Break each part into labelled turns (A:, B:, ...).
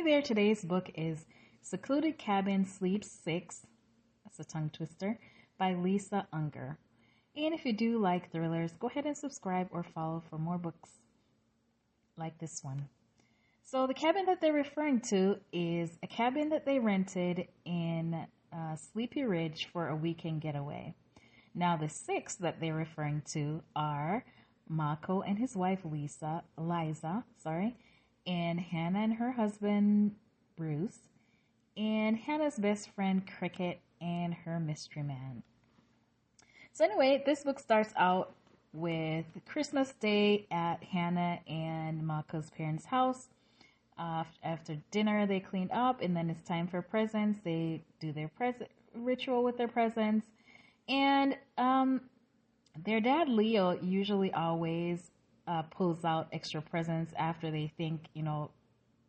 A: there. Today's book is Secluded Cabin Sleep 6. That's a tongue twister. By Lisa Unger. And if you do like thrillers, go ahead and subscribe or follow for more books like this one. So the cabin that they're referring to is a cabin that they rented in Sleepy Ridge for a weekend getaway. Now the six that they're referring to are Mako and his wife Liza, and Hannah and her husband Bruce, and Hannah's best friend Cricket and her mystery man. So anyway, this book starts out with Christmas Day at Hannah and Mako's parents' house. After dinner, they clean up, and then it's time for presents. They do their present ritual with their presents, and their dad Leo usually always pulls out extra presents after they think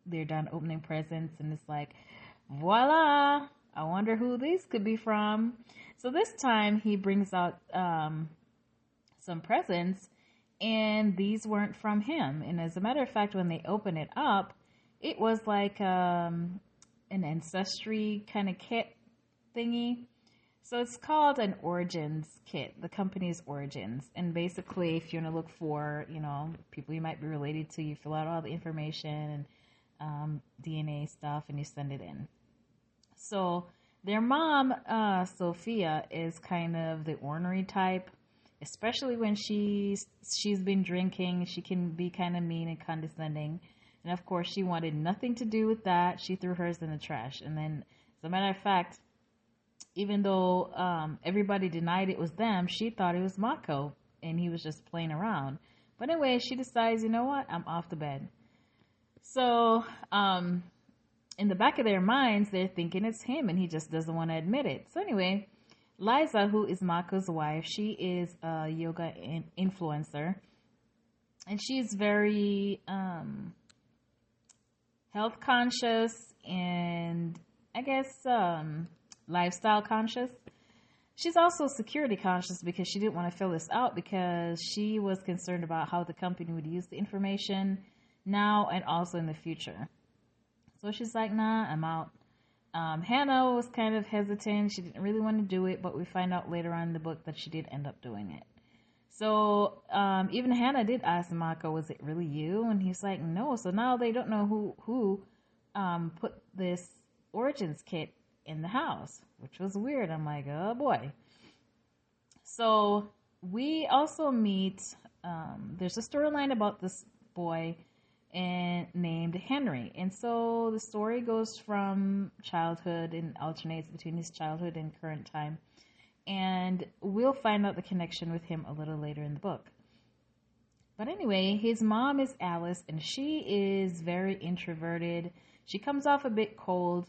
A: they're done opening presents, and it's like, voila! I wonder who these could be from. So this time he brings out some presents, and these weren't from him. And as a matter of fact, when they open it up, it was like an ancestry kind of kit thingy. So it's called an Origins kit, the company's Origins. And basically, if you want to look for, people you might be related to, you fill out all the information and DNA stuff, and you send it in. So their mom, Sophia, is kind of the ornery type, especially when she's been drinking. She can be kind of mean and condescending. And of course, she wanted nothing to do with that. She threw hers in the trash. And then, as a matter of fact, even though everybody denied it was them, she thought it was Mako, and he was just playing around. But anyway, she decides, you know what? I'm off the bed. So, in the back of their minds, they're thinking it's him, and he just doesn't want to admit it. So anyway, Liza, who is Mako's wife, she is a yoga influencer, and she's very health conscious and I guess lifestyle conscious. She's also security conscious because she didn't want to fill this out because she was concerned about how the company would use the information now and also in the future. So she's like, nah, I'm out. Hannah was kind of hesitant. She didn't really want to do it, but we find out later on in the book that she did end up doing it. So even Hannah did ask Mako, was it really you? And he's like, no. So now they don't know who put this Origins kit in the house, which was weird. I'm like, oh boy. So we also meet, there's a storyline about this boy named Henry. And so the story goes from childhood and alternates between his childhood and current time. And we'll find out the connection with him a little later in the book. But anyway, his mom is Alice, and she is very introverted. She comes off a bit cold,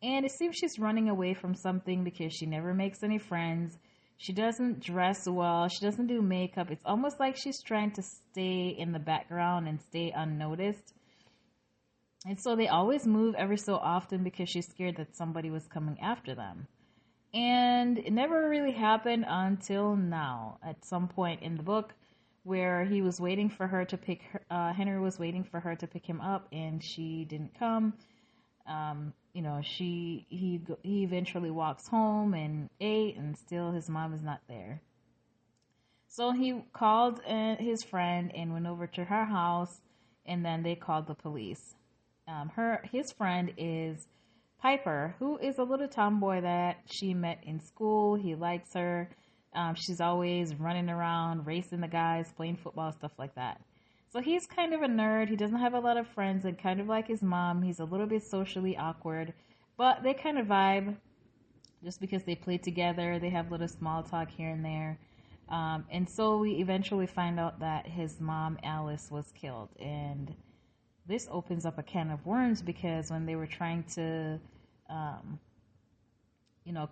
A: and it seems she's running away from something because she never makes any friends. She doesn't dress well. She doesn't do makeup. It's almost like she's trying to stay in the background and stay unnoticed. And so they always move every so often because she's scared that somebody was coming after them. And it never really happened until now, at some point in the book, where he was waiting for her to pick her, Henry was waiting for her to pick him up, and she didn't come. He eventually walks home and ate, and still his mom is not there. So he called his friend and went over to her house, and then they called the police. His friend is Piper, who is a little tomboy that she met in school. He likes her. She's always running around, racing the guys, playing football, stuff like that. So he's kind of a nerd. He doesn't have a lot of friends, and kind of like his mom, he's a little bit socially awkward. But they kind of vibe just because they play together. They have little small talk here and there. And so we eventually find out that his mom, Alice, was killed. And this opens up a can of worms because when they were trying to,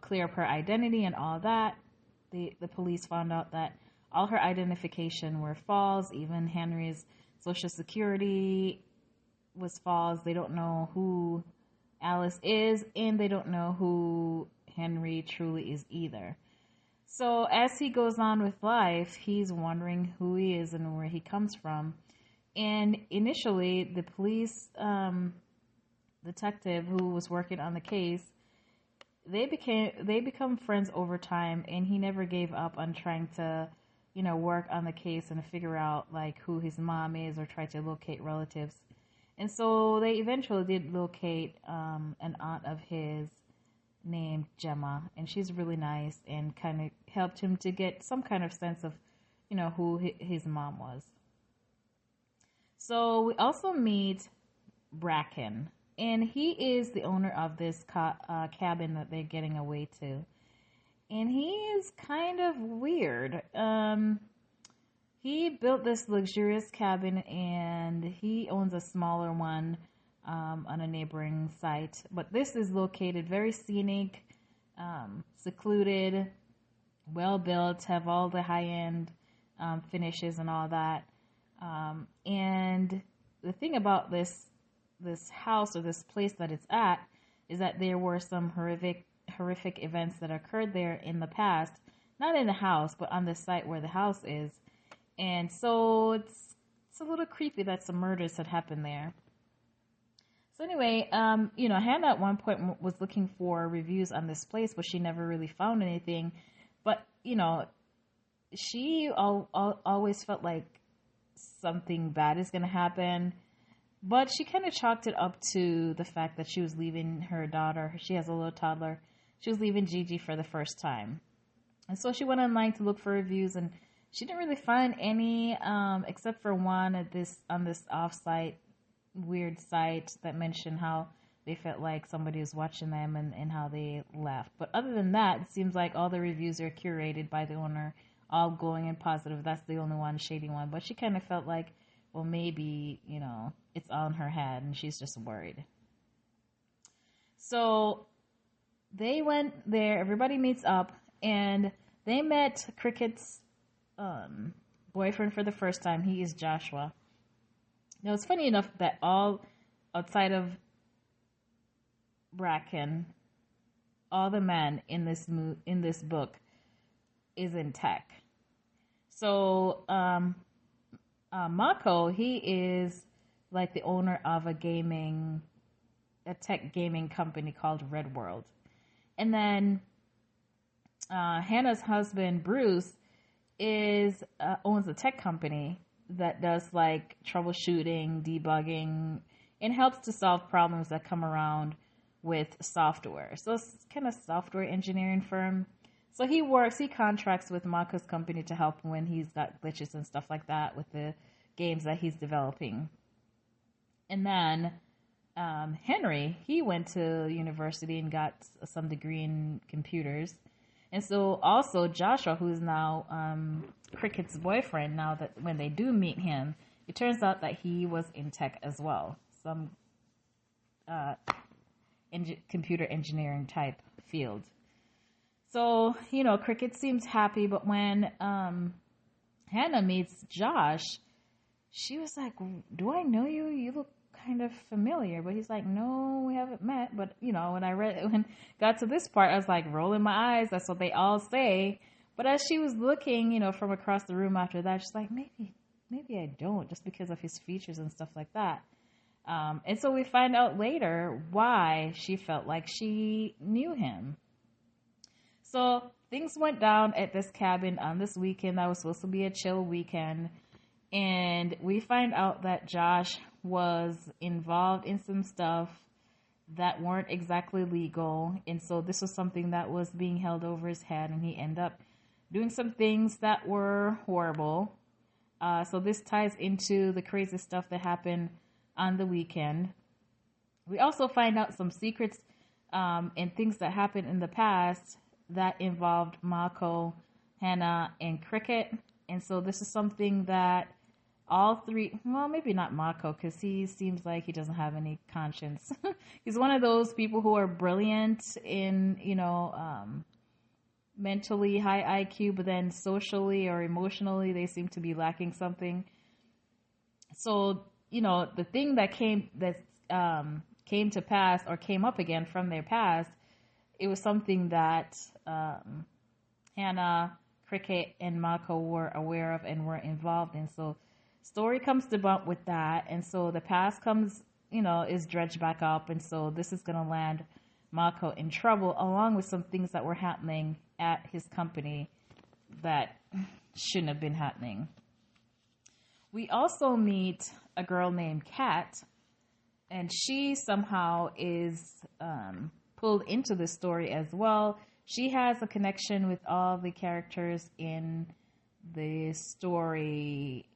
A: clear up her identity and all that, the police found out that all her identification were false. Even Henry's social security was false. They don't know who Alice is, and they don't know who Henry truly is either. So as he goes on with life, he's wondering who he is and where he comes from. And initially, the police detective who was working on the case, they become friends over time, and he never gave up on trying to, work on the case and figure out like who his mom is or try to locate relatives. And so they eventually did locate an aunt of his named Gemma, and she's really nice and kind of helped him to get some kind of sense of, who his mom was. So we also meet Bracken, and he is the owner of this cabin that they're getting away to. And he is kind of weird. He built this luxurious cabin, and he owns a smaller one on a neighboring site. But this is located very scenic, secluded, well built, have all the high-end finishes and all that. And the thing about this house or this place that it's at is that there were some horrific events that occurred there in the past, not in the house, but on the site where the house is. And so it's a little creepy that some murders had happened there. So anyway, Hannah at one point was looking for reviews on this place, but she never really found anything. But, she always felt like something bad is going to happen. But she kind of chalked it up to the fact that she was leaving her daughter. She has a little toddler. She was leaving Gigi for the first time. And so she went online to look for reviews, and she didn't really find any, except for one on this off-site, weird site that mentioned how they felt like somebody was watching them and how they left. But other than that, it seems like all the reviews are curated by the owner, all glowing and positive. That's the only one, shady one. But she kind of felt like, well, maybe, it's all in her head and she's just worried. So they went there, everybody meets up, and they met Cricket's boyfriend for the first time. He is Joshua. Now, it's funny enough that all outside of Bracken, all the men in this book is in tech. So, Mako, he is like the owner of a tech gaming company called Red World. And then Hannah's husband, Bruce, owns a tech company that does like troubleshooting, debugging, and helps to solve problems that come around with software. So it's kind of software engineering firm. So he contracts with Mako's company to help when he's got glitches and stuff like that with the games that he's developing. And then Henry, he went to university and got some degree in computers. And so also Joshua, who's now Cricket's boyfriend, now that when they do meet him, it turns out that he was in tech as well. Some computer engineering type field. So, Cricket seems happy, but when Hannah meets Josh, she was like, do I know you? You look kind of familiar. But he's like, no, we haven't met. But, when got to this part, I was like rolling my eyes. That's what they all say. But as she was looking, from across the room after that, she's like, maybe I don't, just because of his features and stuff like that. And so we find out later why she felt like she knew him. So things went down at this cabin on this weekend that was supposed to be a chill weekend. And we find out that Josh was involved in some stuff that weren't exactly legal. And so this was something that was being held over his head, and he ended up doing some things that were horrible. So this ties into the crazy stuff that happened on the weekend. We also find out some secrets and things that happened in the past that involved Mako, Hannah, and Cricket. And so this is something that all three, well, maybe not Mako, because he seems like he doesn't have any conscience. He's one of those people who are brilliant in, mentally high IQ, but then socially or emotionally, they seem to be lacking something. So, the thing that came to pass or came up again from their past, it was something that Hannah, Cricket, and Mako were aware of and were involved in. So story comes to bump with that. And so the past comes is dredged back up. And so this is going to land Mako in trouble, along with some things that were happening at his company that shouldn't have been happening. We also meet a girl named Kat, and she somehow is pulled into the story as well. She has a connection with all the characters in the story,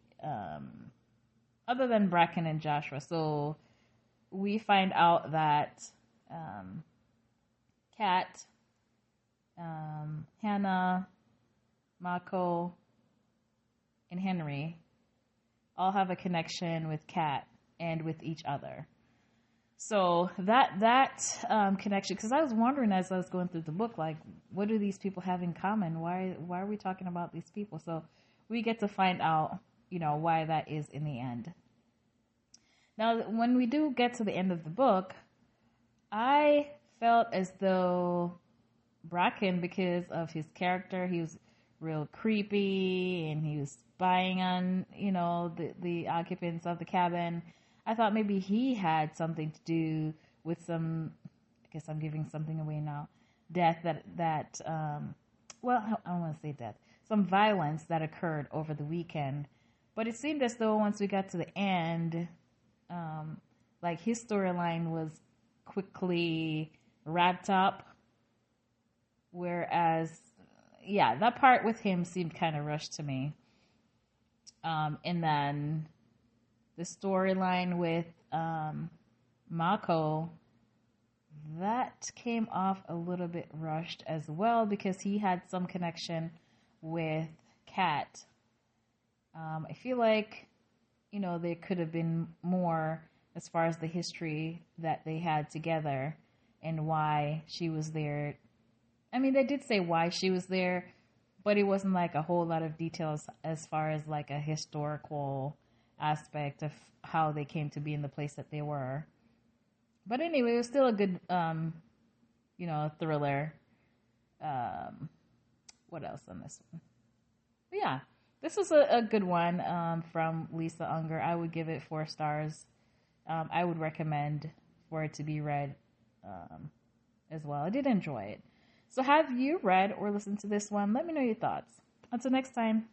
A: other than Bracken and Joshua. So we find out that Kat, Hannah, Mako, and Henry all have a connection with Kat and with each other. So that connection, because I was wondering as I was going through the book, like, what do these people have in common? Why are we talking about these people? So we get to find out, why that is in the end. Now, when we do get to the end of the book, I felt as though Bracken, because of his character, he was real creepy and he was spying on, the occupants of the cabin. I thought maybe he had something to do with some, I guess I'm giving something away now, death well, I don't want to say death, some violence that occurred over the weekend. But it seemed as though once we got to the end, like his storyline was quickly wrapped up. Whereas, yeah, that part with him seemed kind of rushed to me. And then the storyline with Mako, that came off a little bit rushed as well, because he had some connection with Kat. I feel like, there could have been more as far as the history that they had together and why she was there. I mean, they did say why she was there, but it wasn't like a whole lot of details as far as like a historical aspect of how they came to be in the place that they were. But anyway, it was still a good, thriller. What else on this one? But yeah, this was a good one from Lisa Unger. I would give it 4 stars. I would recommend for it to be read as well. I did enjoy it. So have you read or listened to this one? Let me know your thoughts. Until next time.